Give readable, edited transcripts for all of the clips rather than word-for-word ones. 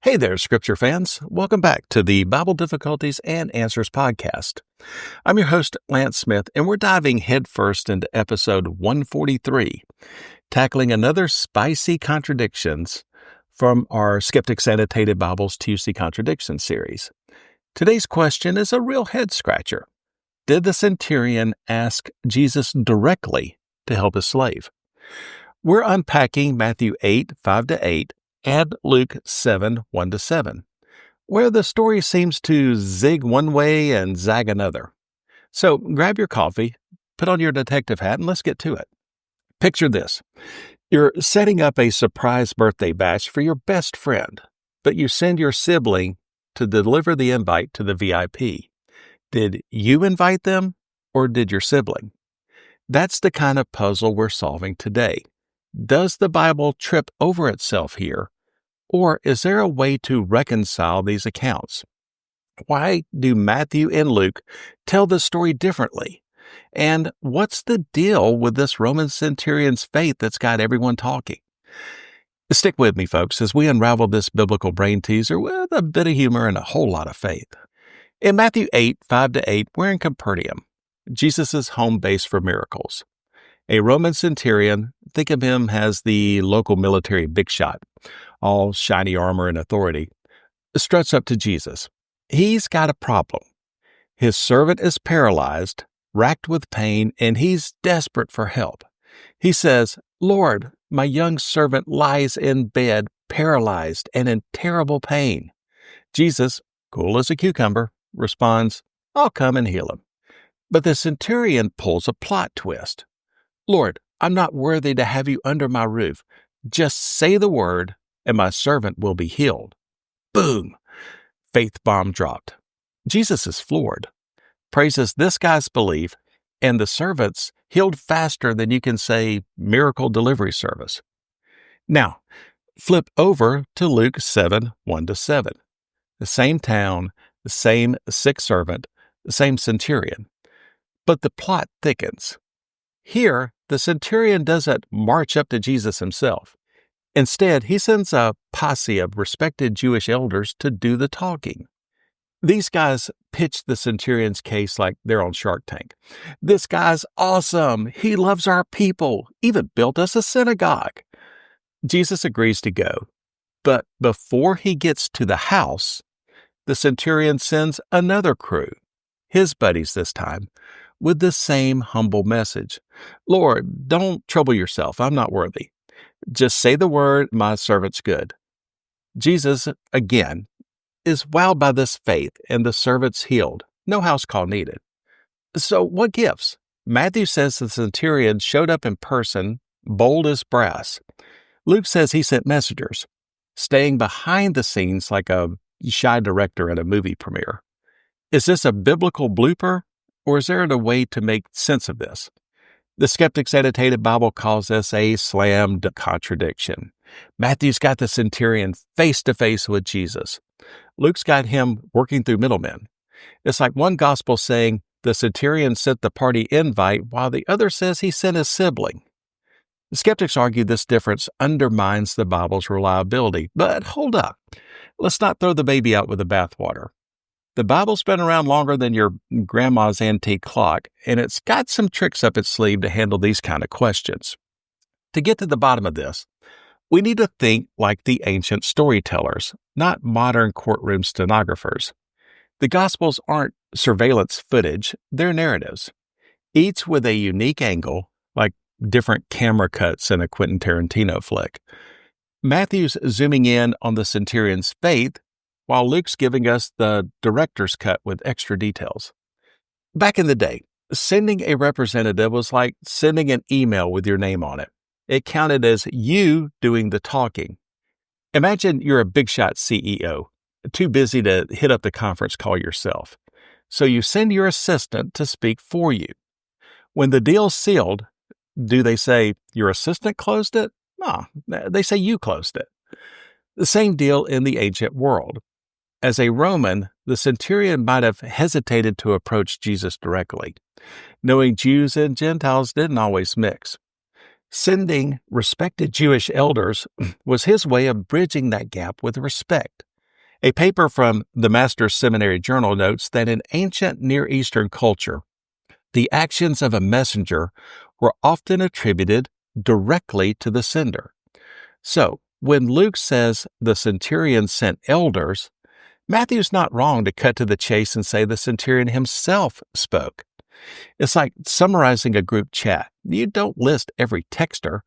Hey there, Scripture fans. Welcome back to the Bible Difficulties and Answers podcast. I'm your host, Lance Smith, and we're diving headfirst into episode 143, tackling another spicy contradictions from our Skeptics Annotated Bibles Tuesday Contradiction series. Today's question is a real head-scratcher. Did the centurion ask Jesus directly to help his slave? We're unpacking Matthew 8, 5-8, and Luke 7, 1-7, where the story seems to zig one way and zag another. So grab your coffee, put on your detective hat, and let's get to it. Picture this. You're setting up a surprise birthday bash for your best friend, but you send your sibling to deliver the invite to the VIP. Did you invite them, or did your sibling? That's the kind of puzzle we're solving today. Does the Bible trip over itself here, or is there a way to reconcile these accounts? Why do Matthew and Luke tell the story differently? And what's the deal with this Roman centurion's faith that's got everyone talking? Stick with me, folks, as we unravel this biblical brain teaser with a bit of humor and a whole lot of faith. In Matthew 8, 5-8, we're in Capernaum, Jesus' home base for miracles. A Roman centurion, think of him as the local military big shot, all shiny armor and authority, struts up to Jesus. He's got a problem. His servant is paralyzed, racked with pain, and he's desperate for help. He says, "Lord, my young servant lies in bed, paralyzed and in terrible pain." Jesus, cool as a cucumber, responds, "I'll come and heal him." But the centurion pulls a plot twist. "Lord, I'm not worthy to have you under my roof. Just say the word, and my servant will be healed." Boom! Faith bomb dropped. Jesus is floored, praises this guy's belief, and the servant's healed faster than you can say miracle delivery service. Now, flip over to Luke 7, 1-7. The same town, the same sick servant, the same centurion. But the plot thickens. Here, the centurion doesn't march up to Jesus himself. Instead, he sends a posse of respected Jewish elders to do the talking. These guys pitch the centurion's case like they're on Shark Tank. "This guy's awesome. He loves our people. Even built us a synagogue." Jesus agrees to go. But before he gets to the house, the centurion sends another crew, his buddies this time, with the same humble message. "Lord, don't trouble yourself. I'm not worthy. Just say the word, my servant's good." Jesus, again, is wowed by this faith, and the servant's healed. No house call needed. So what gives? Matthew says the centurion showed up in person, bold as brass. Luke says he sent messengers, staying behind the scenes like a shy director at a movie premiere. Is this a biblical blooper, or is there a way to make sense of this? The Skeptics Annotated Bible calls this a slammed contradiction. Matthew's got the centurion face-to-face with Jesus. Luke's got him working through middlemen. It's like one gospel saying the centurion sent the party invite while the other says he sent his sibling. The skeptics argue this difference undermines the Bible's reliability. But hold up. Let's not throw the baby out with the bathwater. The Bible's been around longer than your grandma's antique clock, and it's got some tricks up its sleeve to handle these kind of questions. To get to the bottom of this, we need to think like the ancient storytellers, not modern courtroom stenographers. The Gospels aren't surveillance footage, they're narratives, each with a unique angle, like different camera cuts in a Quentin Tarantino flick. Matthew's zooming in on the centurion's faith, while Luke's giving us the director's cut with extra details. Back in the day, sending a representative was like sending an email with your name on it. It counted as you doing the talking. Imagine you're a big shot CEO, too busy to hit up the conference call yourself. So you send your assistant to speak for you. When the deal's sealed, do they say your assistant closed it? No, they say you closed it. The same deal in the ancient world. As a Roman, the centurion might have hesitated to approach Jesus directly, knowing Jews and Gentiles didn't always mix. Sending respected Jewish elders was his way of bridging that gap with respect. A paper from the Master's Seminary Journal notes that in ancient Near Eastern culture, the actions of a messenger were often attributed directly to the sender. So, when Luke says the centurion sent elders, Matthew's not wrong to cut to the chase and say the centurion himself spoke. It's like summarizing a group chat. You don't list every texter,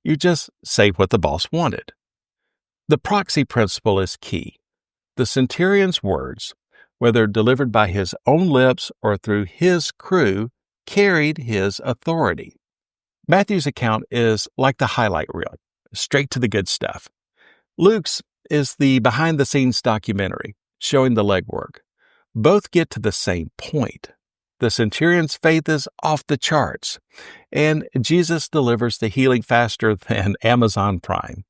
you just say what the boss wanted. The proxy principle is key. The centurion's words, whether delivered by his own lips or through his crew, carried his authority. Matthew's account is like the highlight reel, straight to the good stuff. Luke's is the behind-the-scenes documentary, showing the legwork. Both get to the same point. The centurion's faith is off the charts, and Jesus delivers the healing faster than Amazon Prime.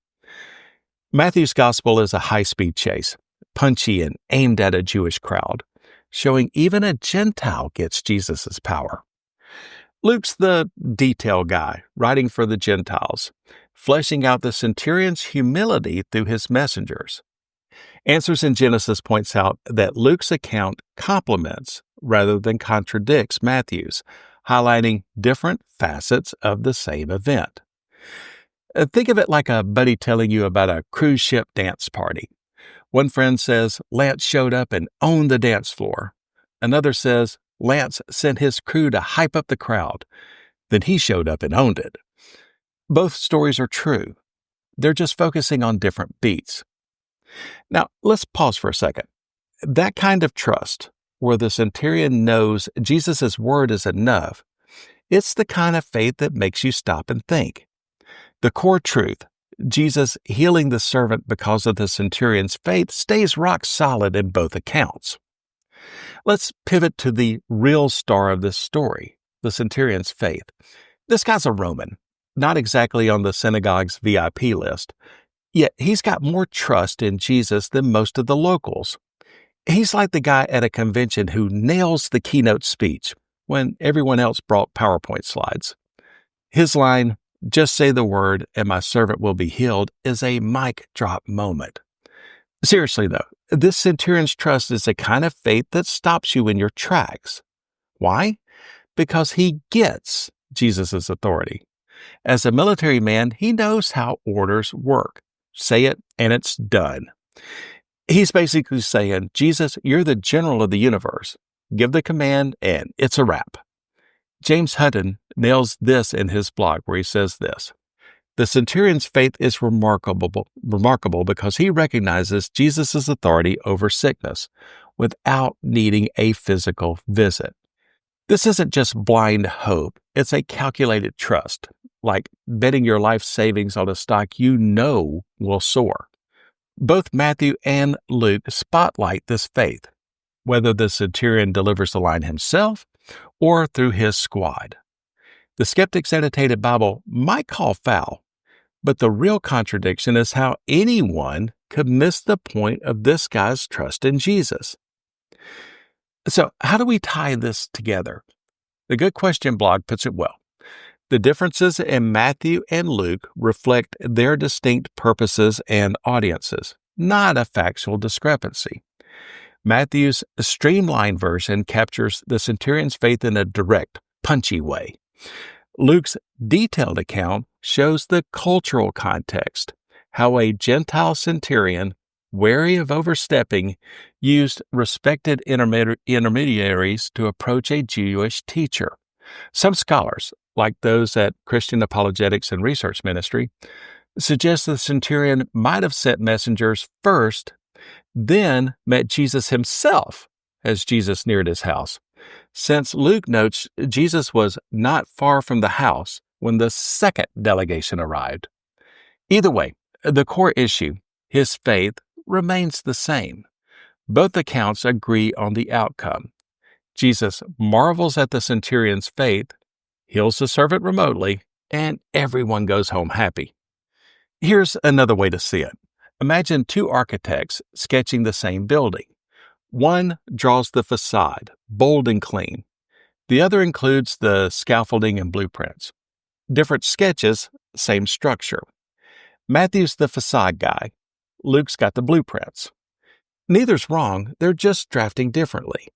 Matthew's gospel is a high-speed chase, punchy and aimed at a Jewish crowd, showing even a Gentile gets Jesus' power. Luke's the detail guy, writing for the Gentiles, fleshing out the centurion's humility through his messengers. Answers in Genesis points out that Luke's account complements rather than contradicts Matthew's, highlighting different facets of the same event. Think of it like a buddy telling you about a cruise ship dance party. One friend says Lance showed up and owned the dance floor. Another says Lance sent his crew to hype up the crowd. Then he showed up and owned it. Both stories are true. They're just focusing on different beats. Now, let's pause for a second. That kind of trust, where the centurion knows Jesus' word is enough, it's the kind of faith that makes you stop and think. The core truth, Jesus healing the servant because of the centurion's faith, stays rock solid in both accounts. Let's pivot to the real star of this story, the centurion's faith. This guy's a Roman, not exactly on the synagogue's VIP list, yet he's got more trust in Jesus than most of the locals. He's like the guy at a convention who nails the keynote speech when everyone else brought PowerPoint slides. His line, "Just say the word and my servant will be healed," is a mic drop moment. Seriously though, this centurion's trust is the kind of faith that stops you in your tracks. Why? Because he gets Jesus' authority. As a military man, he knows how orders work. Say it and it's done. He's basically saying, Jesus, you're the general of the universe. Give the command and it's a wrap. James Hutton nails this in his blog where he says this: the centurion's faith is remarkable because he recognizes Jesus' authority over sickness without needing a physical visit. This isn't just blind hope, it's a calculated trust, like betting your life savings on a stock you know will soar. Both Matthew and Luke spotlight this faith, whether the centurion delivers the line himself or through his squad. The skeptics' annotated Bible might call foul, but the real contradiction is how anyone could miss the point of this guy's trust in Jesus. So, how do we tie this together? The Good Question blog puts it well. The differences in Matthew and Luke reflect their distinct purposes and audiences, not a factual discrepancy. Matthew's streamlined version captures the centurion's faith in a direct, punchy way. Luke's detailed account shows the cultural context, how a Gentile centurion, wary of overstepping, used respected intermediaries to approach a Jewish teacher. Some scholars, like those at Christian Apologetics and Research Ministry, suggest the centurion might have sent messengers first, then met Jesus himself as Jesus neared his house, since Luke notes Jesus was not far from the house when the second delegation arrived. Either way, the core issue, his faith, remains the same. Both accounts agree on the outcome. Jesus marvels at the centurion's faith, heals the servant remotely, and everyone goes home happy. Here's another way to see it. Imagine two architects sketching the same building. One draws the facade, bold and clean. The other includes the scaffolding and blueprints. Different sketches, same structure. Matthew's the facade guy. Luke's got the blueprints. Neither's wrong, they're just drafting differently.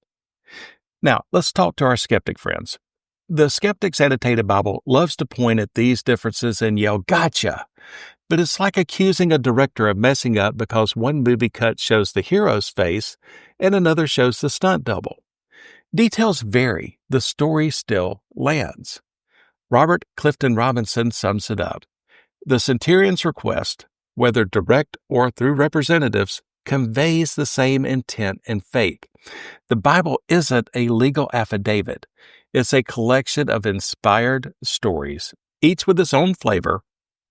Now, let's talk to our skeptic friends. The Skeptic's Annotated Bible loves to point at these differences and yell, "Gotcha!" But it's like accusing a director of messing up because one movie cut shows the hero's face and another shows the stunt double. Details vary, the story still lands. Robert Clifton Robinson sums it up. The Centurion's request, whether direct or through representatives, conveys the same intent and faith. The Bible isn't a legal affidavit. It's a collection of inspired stories, each with its own flavor,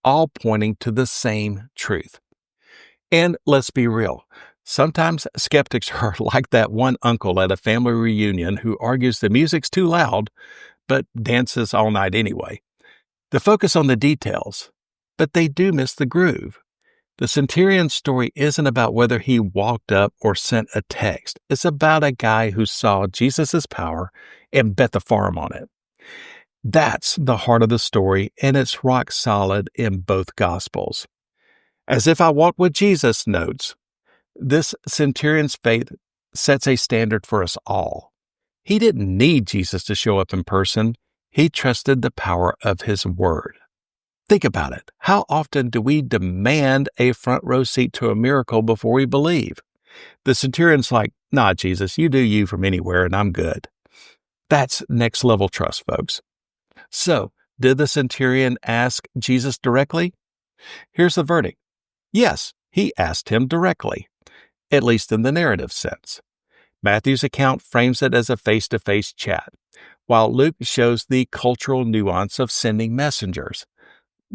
all pointing to the same truth. And let's be real, sometimes skeptics are like that one uncle at a family reunion who argues the music's too loud, but dances all night anyway. They focus on the details, but they do miss the groove. The Centurion's story isn't about whether he walked up or sent a text. It's about a guy who saw Jesus' power and bet the farm on it. That's the heart of the story, and it's rock solid in both Gospels. As if I walked with Jesus notes, this Centurion's faith sets a standard for us all. He didn't need Jesus to show up in person. He trusted the power of his word. Think about it. How often do we demand a front row seat to a miracle before we believe? The Centurion's like, "Nah, Jesus, you do you from anywhere and I'm good." That's next level trust, folks. So, did the Centurion ask Jesus directly? Here's the verdict. Yes, he asked him directly, at least in the narrative sense. Matthew's account frames it as a face-to-face chat, while Luke shows the cultural nuance of sending messengers.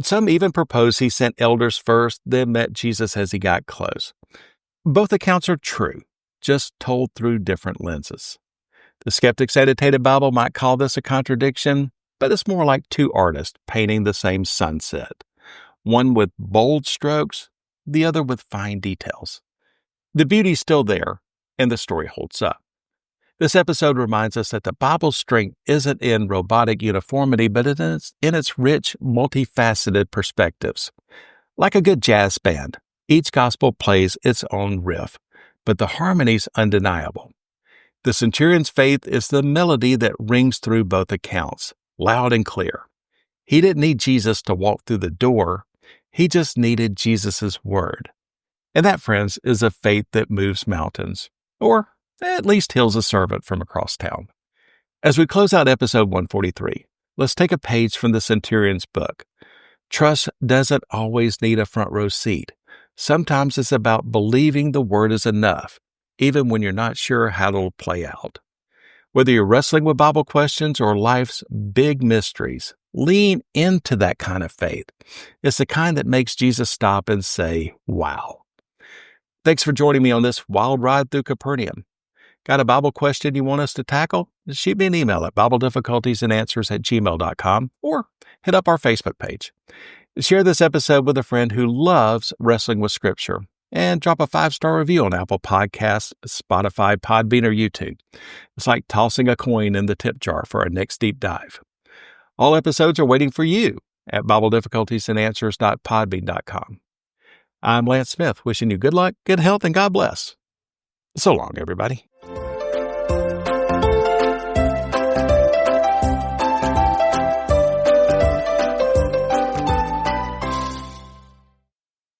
Some even propose he sent elders first, then met Jesus as he got close. Both accounts are true, just told through different lenses. The Skeptic's Annotated Bible might call this a contradiction, but it's more like two artists painting the same sunset, one with bold strokes, the other with fine details. The beauty's still there, and the story holds up. This episode reminds us that the Bible's strength isn't in robotic uniformity, but in its rich, multifaceted perspectives. Like a good jazz band, each gospel plays its own riff, but the harmony's undeniable. The Centurion's faith is the melody that rings through both accounts, loud and clear. He didn't need Jesus to walk through the door. He just needed Jesus' word. And that, friends, is a faith that moves mountains, or at least heals a servant from across town. As we close out episode 143, let's take a page from the Centurion's book. Trust doesn't always need a front row seat. Sometimes it's about believing the word is enough, even when you're not sure how it'll play out. Whether you're wrestling with Bible questions or life's big mysteries, lean into that kind of faith. It's the kind that makes Jesus stop and say, "Wow." Thanks for joining me on this wild ride through Capernaum. Got a Bible question you want us to tackle? Shoot me an email at BibleDifficultiesAndAnswers@gmail.com or hit up our Facebook page. Share this episode with a friend who loves wrestling with Scripture, and drop a 5-star review on Apple Podcasts, Spotify, Podbean, or YouTube. It's like tossing a coin in the tip jar for our next deep dive. All episodes are waiting for you at BibleDifficultiesAndAnswers.podbean.com. I'm Lance Smith, wishing you good luck, good health, and God bless. So long, everybody.